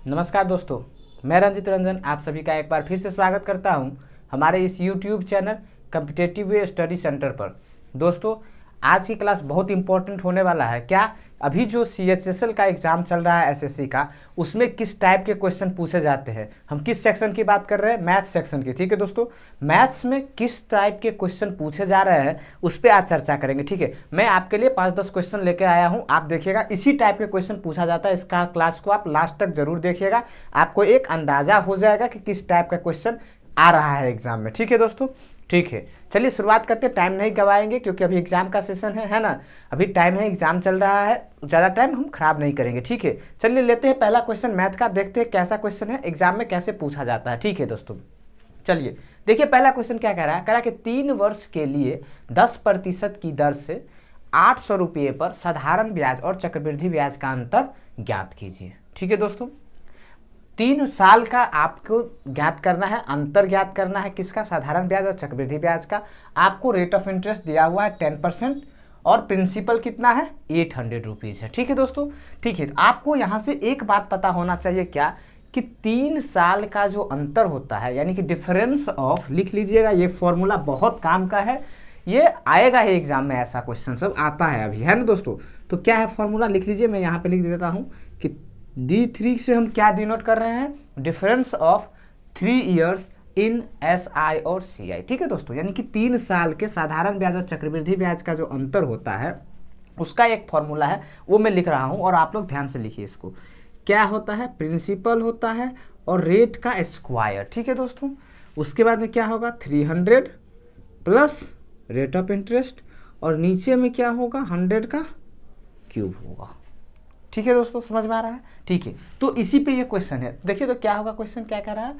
नमस्कार दोस्तों, मैं रंजित रंजन आप सभी का एक बार फिर से स्वागत करता हूं हमारे इस YouTube channel competitive study centre पर। दोस्तों, आज की क्लास बहुत इंपॉर्टेंट होने वाला है। क्या अभी जो CHSL का एग्ज़ाम चल रहा है SSC का, उसमें किस टाइप के क्वेश्चन पूछे जाते हैं। हम किस सेक्शन की बात कर रहे हैं? मैथ्स सेक्शन की। ठीक है दोस्तों, मैथ्स में किस टाइप के क्वेश्चन पूछे जा रहे हैं उस पर आज चर्चा करेंगे। ठीक है, मैं आपके लिए 5-10 क्वेश्चन लेके आया हूं। आप देखिएगा, इसी टाइप के क्वेश्चन पूछा जाता है। इसका क्लास को आप लास्ट तक जरूर देखिएगा, आपको एक अंदाजा हो जाएगा कि किस टाइप का क्वेश्चन आ रहा है एग्जाम में। ठीक है दोस्तों, ठीक है, चलिए शुरुआत करते हैं। टाइम नहीं गवाएंगे क्योंकि अभी एग्जाम का सेशन है ना। अभी टाइम है, एग्जाम चल रहा है, ज़्यादा टाइम हम खराब नहीं करेंगे। ठीक है, चलिए लेते हैं पहला क्वेश्चन मैथ का, देखते हैं कैसा क्वेश्चन है, एग्जाम में कैसे पूछा जाता है। ठीक है दोस्तों, चलिए देखिए पहला क्वेश्चन क्या कह रहा है। कह रहा है कि 3 वर्ष के लिए 10% की दर से 800 रुपये पर साधारण ब्याज और चक्रवृद्धि ब्याज का अंतर ज्ञात कीजिए। ठीक है दोस्तों, 3 साल का आपको ज्ञात करना है, अंतर ज्ञात करना है किसका? साधारण ब्याज और चक्रवृद्धि ब्याज का। आपको रेट ऑफ इंटरेस्ट दिया हुआ है 10% और प्रिंसिपल कितना है? 800 रुपीज़ है। ठीक है दोस्तों, ठीक है, तो आपको यहाँ से एक बात पता होना चाहिए क्या, कि 3 साल का जो अंतर होता है, यानी कि डिफरेंस ऑफ, लिख लीजिएगा, ये फॉर्मूला बहुत काम का है, ये आएगा ही एग्जाम में, ऐसा क्वेश्चन सब आता है अभी, है ना दोस्तों। तो क्या है फॉर्मूला, लिख लीजिए, मैं यहाँ पे लिख देता हूँ कि D3 से हम क्या डिनोट कर रहे हैं? Difference of 3 years in SI और CI। ठीक है दोस्तों, यानी कि 3 साल के साधारण ब्याज और चक्रवृद्धि ब्याज का जो अंतर होता है उसका एक फॉर्मूला है, वो मैं लिख रहा हूँ और आप लोग ध्यान से लिखिए इसको। क्या होता है? प्रिंसिपल होता है और रेट का स्क्वायर। ठीक है दोस्तों, उसके बाद में क्या होगा? 300 प्लस रेट ऑफ इंटरेस्ट और नीचे में क्या होगा? 100 का क्यूब होगा। ठीक है दोस्तों, समझ में आ रहा है? ठीक है, तो इसी पे ये क्वेश्चन है। देखिए तो क्या होगा, क्वेश्चन क्या कह रहा है?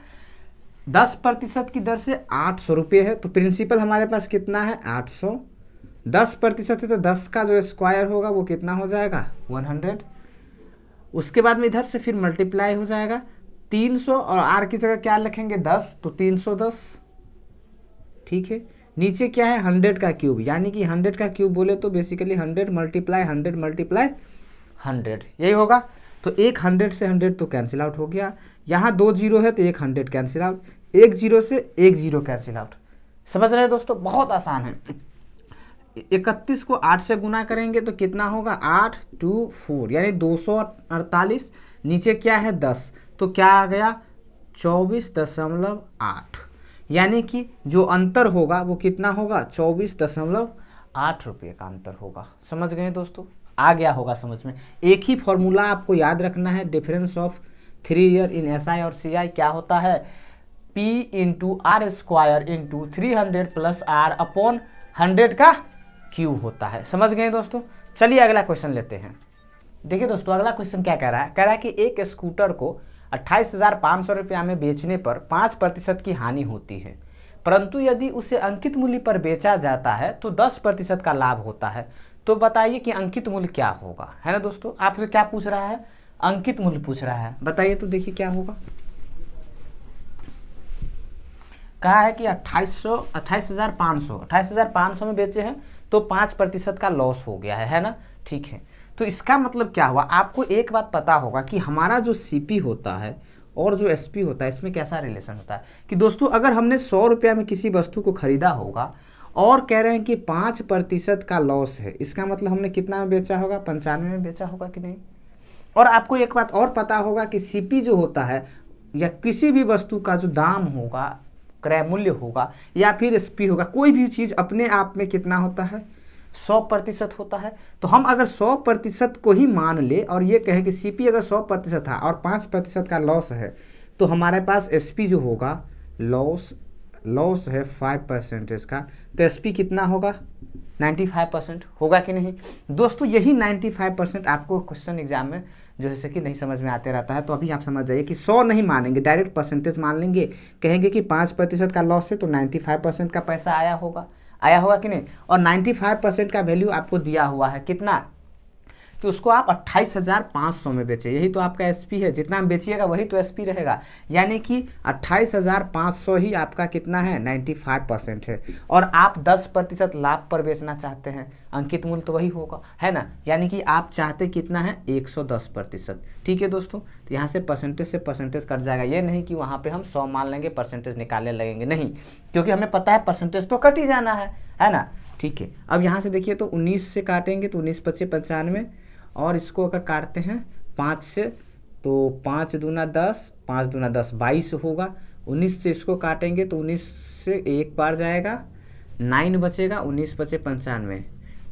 10% की दर से 800 रुपये है, तो प्रिंसिपल हमारे पास कितना है? 800। 10% है तो 10 का जो स्क्वायर होगा वो कितना हो जाएगा? 100। उसके बाद में इधर से फिर मल्टीप्लाई हो जाएगा 300 और आर की जगह क्या लिखेंगे? 10, तो 310। ठीक है, नीचे क्या है? 100 का क्यूब, यानी कि 100 का क्यूब बोले तो बेसिकली 100 मल्टीप्लाई 100 मल्टीप्लाई 100, यही होगा। तो एक 100 से 100 तो कैंसिल आउट हो गया। यहाँ 2 जीरो है तो एक 100 कैंसिल आउट, एक जीरो से एक जीरो कैंसिल आउट। समझ रहे हैं दोस्तों, बहुत आसान है। 31 को 8 से गुना करेंगे तो कितना होगा? 8 2 4, यानी 248। नीचे क्या है? 10, तो क्या आ गया? 24.8, यानी कि जो अंतर होगा वो कितना होगा? 24.8 रुपये का अंतर होगा। समझ गए दोस्तों? आ गया होगा समझ में। एक ही फॉर्मूला आपको याद रखना है, difference of 3 year in SI और CI क्या होता है? P into R square into 300 plus R upon 100 का क्यूब होता है। समझ गए दोस्तों? चलिए अगला क्वेश्चन लेते हैं। देखिए दोस्तों, अगला क्वेश्चन क्या कह रहा है? कह रहा है कि एक स्कूटर को 28,500 रुपया में बेचने पर 5% की हानि होती है, परंतु यदि उसे अंकित मूल्य पर बेचा जाता है तो 10% का लाभ होता है। तो बताइए कि अंकित मूल्य क्या होगा, है ना दोस्तों। आपसे क्या पूछ रहा है? अंकित मूल्य पूछ रहा है। बताइए तो, देखिए क्या होगा। कहा है कि 28,500 में बेचे हैं तो 5% का लॉस हो गया है ना। ठीक है, तो इसका मतलब क्या हुआ? आपको एक बात पता होगा कि हमारा जो CP होता है और जो SP होता है, इसमें कैसा रिलेशन होता है कि दोस्तों, अगर हमने 100 रुपया में किसी वस्तु को खरीदा होगा और कह रहे हैं कि 5% का लॉस है, इसका मतलब हमने कितना में बेचा होगा? 95 में बेचा होगा कि नहीं। और आपको एक बात और पता होगा कि CP जो होता है, या किसी भी वस्तु का जो दाम होगा, क्रय मूल्य होगा, या फिर SP होगा, कोई भी चीज़ अपने आप में कितना होता है? 100% होता है। तो हम अगर 100% को ही मान ले और ये कहें कि CP अगर 100% था और 5% का लॉस है, तो हमारे पास SP जो होगा, लॉस है 5% का, तो SP कितना होगा? 95% होगा कि नहीं दोस्तों। यही 95% आपको क्वेश्चन एग्जाम में जो है कि नहीं समझ में आते रहता है। तो अभी आप समझ जाइए कि 100 नहीं मानेंगे, डायरेक्ट परसेंटेज मान लेंगे। कहेंगे कि 5% का लॉस है तो 95% का पैसा आया होगा कि नहीं। और 95% का वैल्यू आपको दिया हुआ है कितना? कि उसको आप 28,500 में बेचें। यही तो आपका एसपी है, जितना हम बेचिएगा वही तो एसपी रहेगा, यानी कि 28,500 ही आपका कितना है, 95% है। और आप 10% लाभ पर बेचना चाहते हैं, अंकित मूल्य तो वही होगा, है ना, यानी कि आप चाहते कितना है, 110%। ठीक है दोस्तों, तो यहाँ से परसेंटेज कट जाएगा। ये नहीं कि वहाँ पे हम 100 मान लेंगे, परसेंटेज निकालने लगेंगे, नहीं, क्योंकि हमें पता है परसेंटेज तो कट ही जाना है ना। ठीक है, अब यहाँ से देखिए तो 19 से काटेंगे तो 19 पच्चीस 95, और इसको अगर काटते हैं 5 से तो 5 दूना 10, 5 दूना 10 22 होगा। 19 से इसको काटेंगे तो 19 से एक बार जाएगा, 9 बचेगा, 19 पचे 95,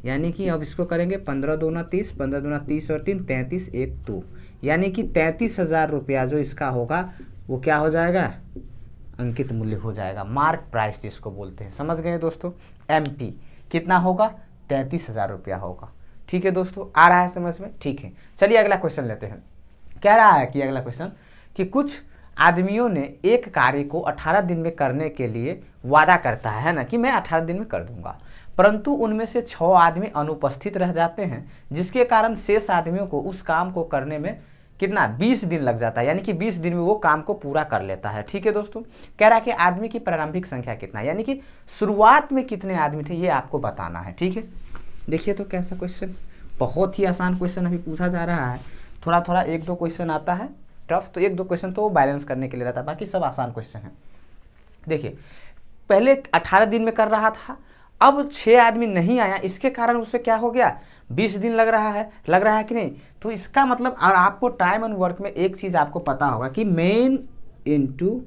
यानी कि अब इसको करेंगे 15 दूना 30, 15 दूना 30 और 3 33, 1 2, यानी कि 33,000 रुपया जो इसका होगा वो क्या हो जाएगा, अंकित मूल्य हो जाएगा, मार्क प्राइस जिसको बोलते हैं। समझ गए दोस्तों, एमपी कितना होगा, 33,000 रुपया होगा। ठीक है दोस्तों, आ रहा है समझ में। ठीक है, चलिए अगला क्वेश्चन लेते हैं। कह रहा है कि अगला क्वेश्चन कि कुछ आदमियों ने एक कार्य को 18 दिन में करने के लिए वादा करता है ना, कि मैं 18 दिन में कर दूंगा, परंतु उनमें से 6 आदमी अनुपस्थित रह जाते हैं, जिसके कारण शेष आदमियों को उस काम को करने में कितना, 20 दिन लग जाता है, यानी कि 20 दिन में वो काम को पूरा कर लेता है। ठीक है दोस्तों, कह रहा है कि आदमी की प्रारंभिक संख्या कितना, यानी कि शुरुआत में कितने आदमी थे, ये आपको बताना है। ठीक है, देखिए तो कैसा क्वेश्चन, बहुत ही आसान क्वेश्चन अभी पूछा जा रहा है। थोड़ा थोड़ा 1-2 क्वेश्चन आता है टफ, तो 1-2 क्वेश्चन तो वो बैलेंस करने के लिए रहता है, बाकी सब आसान क्वेश्चन है। देखिए, पहले 18 दिन में कर रहा था, अब 6 आदमी नहीं आया, इसके कारण उससे क्या हो गया, 20 दिन लग रहा है कि नहीं। तो इसका मतलब, और आपको टाइम एंड वर्क में एक चीज़ आपको पता होगा कि मेन इनटू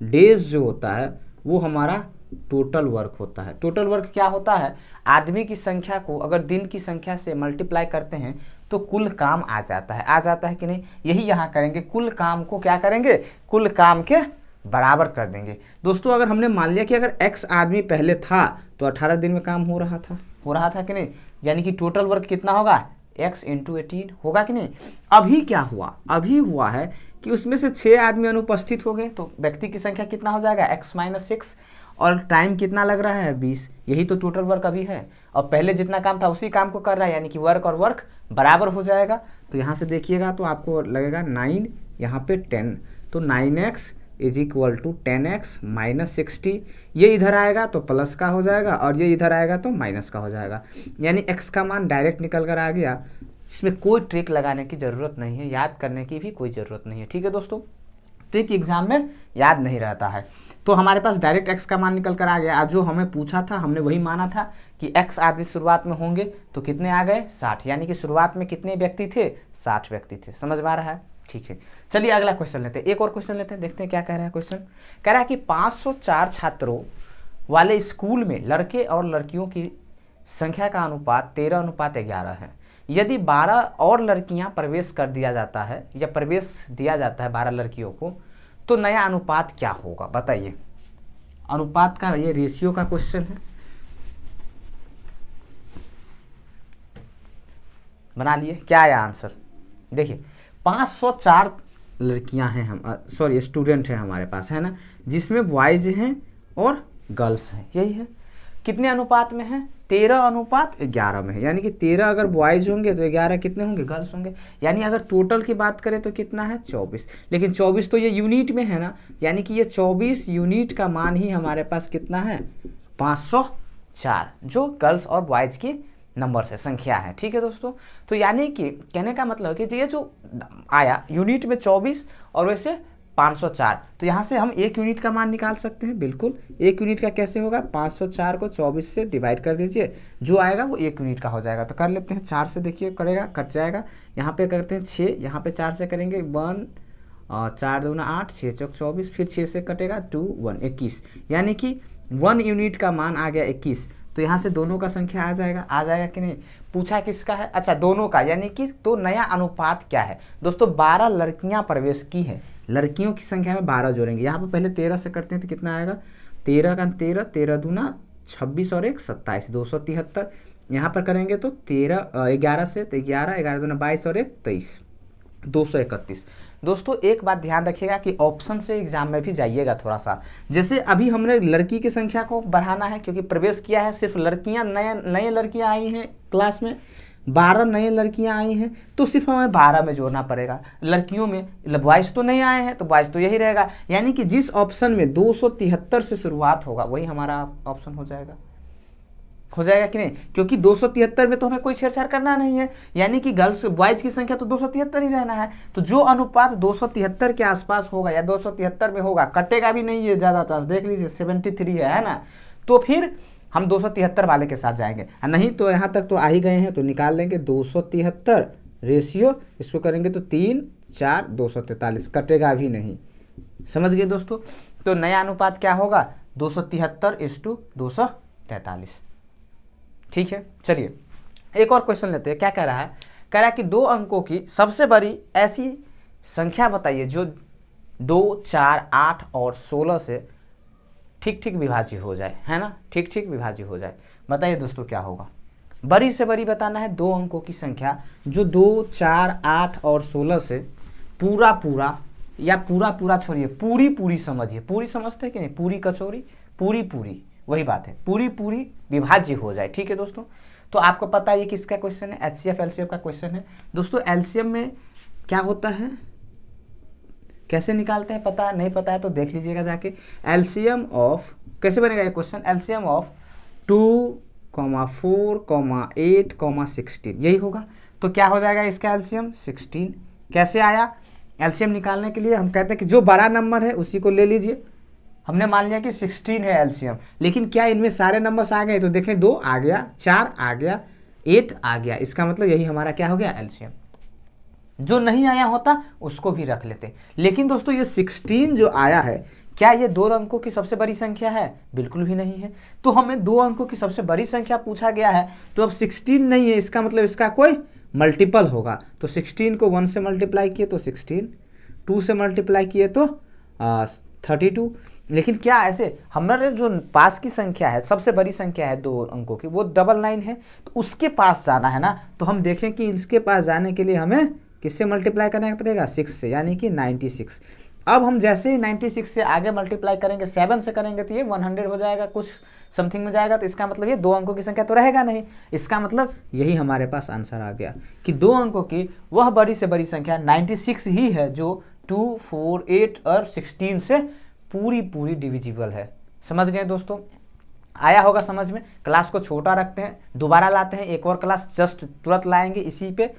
डेज जो होता है वो हमारा टोटल वर्क होता है। टोटल वर्क क्या होता है, आदमी की संख्या को अगर दिन की संख्या से मल्टीप्लाई करते हैं तो कुल काम आ जाता है कि नहीं। यही यहाँ करेंगे, कुल काम को क्या करेंगे, कुल काम के बराबर कर देंगे। दोस्तों अगर हमने मान लिया कि अगर x आदमी पहले था तो 18 दिन में काम हो रहा था कि नहीं, यानी कि टोटल वर्क कितना होगा, x × 18 होगा कि नहीं। अभी क्या हुआ, अभी हुआ है कि उसमें से 6 आदमी अनुपस्थित हो गए, तो व्यक्ति की संख्या कितना हो जाएगा, x - 6, और टाइम कितना लग रहा है, 20। यही तो टोटल वर्क अभी है, और पहले जितना काम था उसी काम को कर रहा है, यानी कि वर्क और वर्क बराबर हो जाएगा। तो यहाँ से देखिएगा तो आपको लगेगा 9, यहाँ पे 10, तो 9x = 10x - 60, ये इधर आएगा तो प्लस का हो जाएगा, और ये इधर आएगा तो माइनस का हो जाएगा, यानी x का मान डायरेक्ट निकल कर आ गया। इसमें कोई ट्रिक लगाने की ज़रूरत नहीं है, याद करने की भी कोई ज़रूरत नहीं है। ठीक है दोस्तों, ट्रिक एग्जाम में याद नहीं रहता है, तो हमारे पास डायरेक्ट x का मान निकल कर आ गया। आज जो हमें पूछा था हमने वही माना था कि x आदमी शुरुआत में होंगे, तो कितने आ गए, 60, यानी कि शुरुआत में कितने व्यक्ति थे, 60 व्यक्ति थे। समझ में आ रहा है। ठीक है, चलिए अगला क्वेश्चन लेते हैं, एक और क्वेश्चन लेते हैं, देखते हैं क्या कह रहा है क्वेश्चन। कह रहा है कि 504 छात्रों वाले स्कूल में लड़के और लड़कियों की संख्या का अनुपात 13:11 है। यदि 12 और लड़कियां प्रवेश कर दिया जाता है, या प्रवेश दिया जाता है 12 लड़कियों को, तो नया अनुपात क्या होगा, बताइए। अनुपात का ये रेशियो का क्वेश्चन है, बना लिए, क्या आया आंसर। देखिए 504 लड़कियां हैं, हम सॉरी स्टूडेंट हैं हमारे पास, है ना, जिसमें बॉयज हैं और गर्ल्स हैं, यही है। कितने अनुपात में है, 13:11 में है, यानी कि 13 अगर बॉयज होंगे तो 11 कितने होंगे, गर्ल्स होंगे। यानी अगर टोटल की बात करें तो कितना है, 24, लेकिन 24 तो ये यूनिट में है ना, यानी कि ये 24 यूनिट का मान ही हमारे पास कितना है, 504, जो गर्ल्स और बॉयज की नंबर से संख्या है। ठीक है दोस्तों, तो यानी कि कहने का मतलब कि ये जो आया यूनिट में 24 और वैसे 504, तो यहाँ से हम 1 यूनिट का मान निकाल सकते हैं। बिल्कुल, 1 यूनिट का कैसे होगा, 504 को 24 से डिवाइड कर दीजिए, जो आएगा वो 1 यूनिट का हो जाएगा। तो कर लेते हैं, 4 से देखिए करेगा, कट जाएगा, यहाँ पे करते हैं 6, यहाँ पे 4 से करेंगे 1, 4 दूना 8, 6 चौक 24, फिर 6 से कटेगा 2 1 21, यानी कि 1 यूनिट का मान आ गया 21। तो यहाँ से दोनों का संख्या आ जाएगा कि नहीं। पूछा किसका है, अच्छा दोनों का, यानी कि तो नया अनुपात क्या है दोस्तों, 12 लड़कियां प्रवेश की है, लड़कियों की संख्या में 12 जोड़ेंगे। यहाँ पे पहले 13 से करते हैं तो कितना आएगा, 13 का 13, 13 दूना 26 और 1 27, 273। यहाँ पर करेंगे तो 11 से तो 11, 11 दूना 22 और 1 23, 231। दोस्तों एक बात ध्यान रखिएगा कि ऑप्शन से एग्जाम में भी जाइएगा थोड़ा सा। जैसे अभी हमने लड़की की संख्या को बढ़ाना है, क्योंकि प्रवेश किया है सिर्फ लड़कियां, नए लड़कियां आई हैं क्लास में, 12 नई लड़कियां आई हैं तो सिर्फ हमें 12 में जोड़ना पड़ेगा। लड़कियों में बॉयज़ तो नहीं आए हैं तो बॉयज़ तो यही रहेगा, यानी कि जिस ऑप्शन में 273 से शुरुआत होगा वही हमारा ऑप्शन हो जाएगा कि नहीं, क्योंकि 273 में तो हमें कोई छेड़छाड़ करना नहीं है, यानी कि गर्ल्स बॉयज़ की संख्या तो 273 ही रहना है। तो जो अनुपात 273 के आसपास होगा या 273 में होगा, कटेगा भी नहीं है ज़्यादा चांस, देख लीजिए 73 है ना, तो फिर हम 273 वाले के साथ जाएंगे। नहीं तो यहाँ तक तो आ ही गए हैं तो निकाल लेंगे 273 रेशियो, इसको करेंगे तो 3 4 243, कटेगा भी नहीं। समझ गए दोस्तों। तो नया अनुपात क्या होगा, 273:243। ठीक है, चलिए एक और क्वेश्चन लेते हैं। क्या कह रहा है, कह रहा है कि 2 अंकों की सबसे बड़ी ऐसी संख्या बताइए जो 2 4 8 और 16 से ठीक ठीक विभाज्य हो जाए, है ना, ठीक ठीक विभाज्य हो जाए। बताइए दोस्तों क्या होगा। बड़ी से बड़ी बताना है 2 अंकों की संख्या जो 2 4 8 और 16 से पूरा पूरा या पूरा पूरा छोड़िए, पूरी पूरी समझिए, पूरी समझते हैं कि नहीं, पूरी कचौरी, पूरी पूरी वही बात है, पूरी पूरी विभाज्य हो जाए। ठीक है दोस्तों। तो आपको पता है ये किसका क्वेश्चन है, एचसीएफ एलसीएम का क्वेश्चन है दोस्तों। एलसीएम में क्या होता है, कैसे निकालते हैं, पता नहीं पता है तो देख लीजिएगा जाके। एलसीएम ऑफ कैसे बनेगा ये क्वेश्चन, एलसीएम ऑफ 2, 4, 8, 16 यही होगा। तो क्या हो जाएगा इसका एलसीएम 16। कैसे आया, एलसीएम निकालने के लिए हम कहते हैं कि जो बड़ा नंबर है उसी को ले लीजिए। हमने मान लिया कि 16 है एलसीएम, लेकिन क्या इनमें सारे नंबर्स आ गए, तो देखें 2 आ गया, 4 आ गया, 8 आ गया, इसका मतलब यही हमारा क्या हो गया एलसीएम। जो नहीं आया होता उसको भी रख लेते। लेकिन दोस्तों ये 16 जो आया है, क्या ये 2 अंकों की सबसे बड़ी संख्या है, बिल्कुल भी नहीं है। तो हमें 2 अंकों की सबसे बड़ी संख्या पूछा गया है, तो अब 16 नहीं है, इसका मतलब इसका कोई मल्टीपल होगा। तो 16 को 1 से मल्टीप्लाई किए तो 16, 2 से मल्टीप्लाई किए तो 32। लेकिन क्या ऐसे हमारे जो पास की संख्या है, सबसे बड़ी संख्या है 2 अंकों की, वो 99 है, तो उसके पास जाना है ना। तो हम देखें कि इसके पास जाने के लिए हमें किससे मल्टीप्लाई करना पड़ेगा, 6 से, यानी कि 96। अब हम जैसे ही 96 से आगे मल्टीप्लाई करेंगे, 7 से करेंगे तो ये 100 हो जाएगा, कुछ समथिंग में जाएगा। तो इसका मतलब ये 2 अंकों की संख्या तो रहेगा नहीं। इसका मतलब यही हमारे पास आंसर आ गया कि 2 अंकों की वह बड़ी से बड़ी संख्या 96 ही है जो 2, 4, 8 और 16 से पूरी पूरी डिविजिबल है। समझ गए दोस्तों, आया होगा समझ में। क्लास को छोटा रखते हैं, दोबारा लाते हैं एक और क्लास, जस्ट तुरंत लाएंगे, इसी पे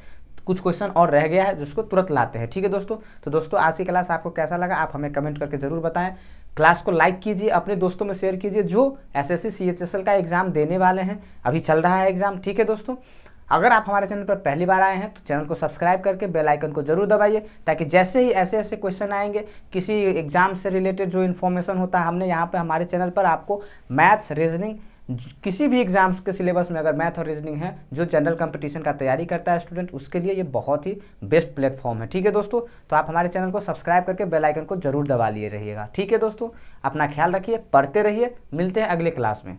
कुछ क्वेश्चन और रह गया है जिसको तुरंत लाते हैं। ठीक है दोस्तों। तो दोस्तों आज की क्लास आपको कैसा लगा आप हमें कमेंट करके ज़रूर बताएं। क्लास को लाइक कीजिए, अपने दोस्तों में शेयर कीजिए जो एसएससी सीएचएसएल का एग्ज़ाम देने वाले हैं, अभी चल रहा है एग्ज़ाम। ठीक है दोस्तों। अगर आप हमारे चैनल पर पहली बार आए हैं तो चैनल को सब्सक्राइब करके बेल आइकन को जरूर दबाइए, ताकि जैसे ही ऐसे ऐसे क्वेश्चन आएंगे किसी एग्जाम से रिलेटेड जो इन्फॉर्मेशन होता है, हमने यहाँ पे हमारे चैनल पर आपको मैथ्स, रीजनिंग, किसी भी एग्जाम्स के सिलेबस में अगर मैथ और रीजनिंग है, जो जनरल कंपटीशन का तैयारी करता है स्टूडेंट, उसके लिए ये बहुत ही बेस्ट प्लेटफॉर्म है। ठीक है दोस्तों। तो आप हमारे चैनल को सब्सक्राइब करके बेल आइकन को जरूर दबा लिए रहिएगा। ठीक है दोस्तों, अपना ख्याल रखिए, पढ़ते रहिए, मिलते हैं अगले क्लास में।